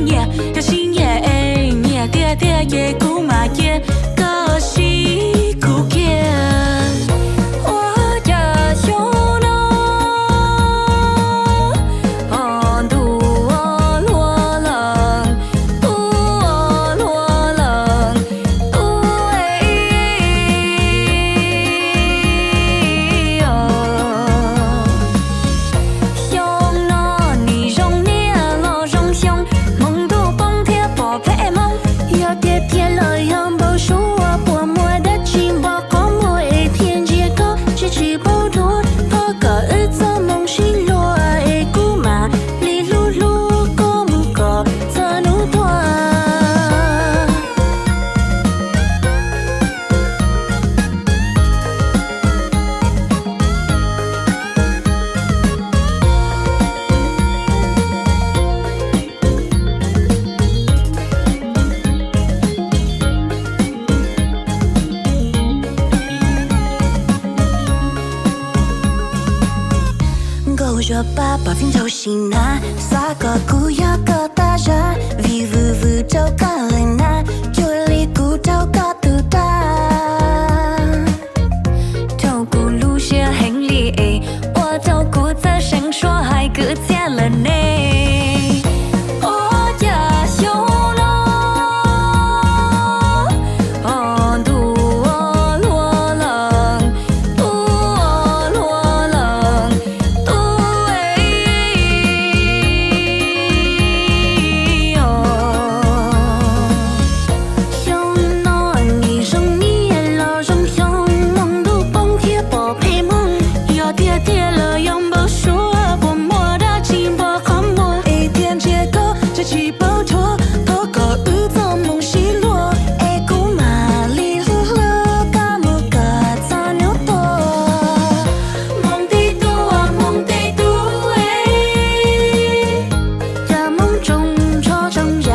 年，有新年哎年，爹爹也姑妈也个西姑爷。我呀修呢，哦嘟哦罗冷，嘟哦罗冷，嘟哎哟。熊呢，你容年老容熊，梦都蹦贴宝贝梦，有点天了养不熟我薄膜的金包高模一天结构，起起不多，破个日子梦醒落哎姑妈，里噜噜个木个怎努多。狗血爸爸fin头心呐，撒个姑呀个大人，vì vừa vừa trâu cả lời na, chưa li cú trâu cả từ ta. 照顾路线很理诶，我照顾在身说还搁见了呢。哦呀修呢，哦嘟哦罗冷，嘟哦罗冷，嘟哎哟。熊呢，你容年老容熊，梦都蹦贴宝贝梦，要爹爹了养不熟，薄膜的金箔和膜，一天结构这起包托，破个日子梦西落，哎姑妈里噜噜嘎木个咋牛多，梦地多啊梦地多哎，呀梦中错中呀，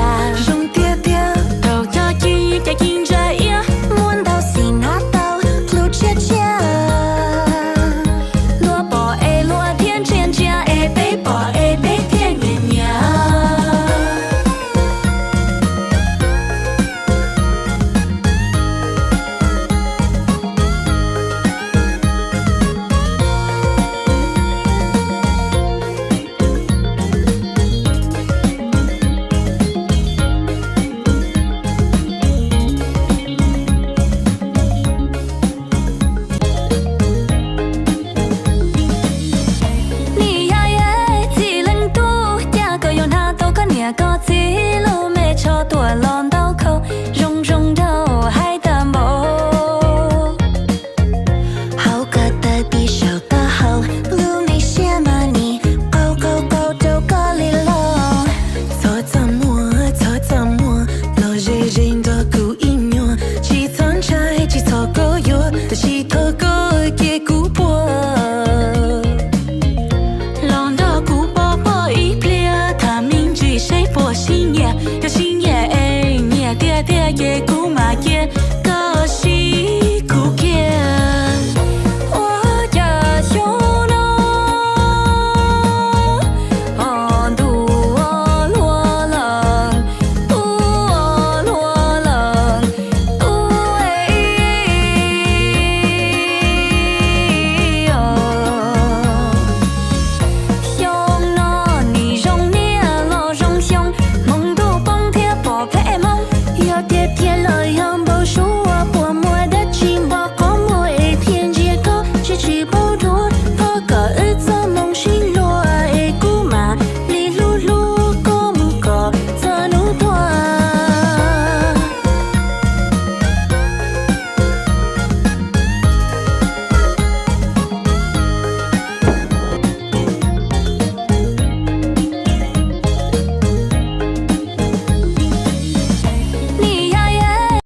容爹爹都要一呀一着呀，muốn到xin hát到路切切，萝卜哎萝天天家哎背包哎背天年呀。你呀耶，只能多呀个有那多个年个子路没超多浪刀口，容容头还淡薄。好个的比手的好，路没些嘛你，高高高就个里喽。错怎么，老人人的故意扭，起床菜起错个哟，的起头个也古波。浪的古包包一撇，他名句谁播新年，有新年哎年，爹爹也。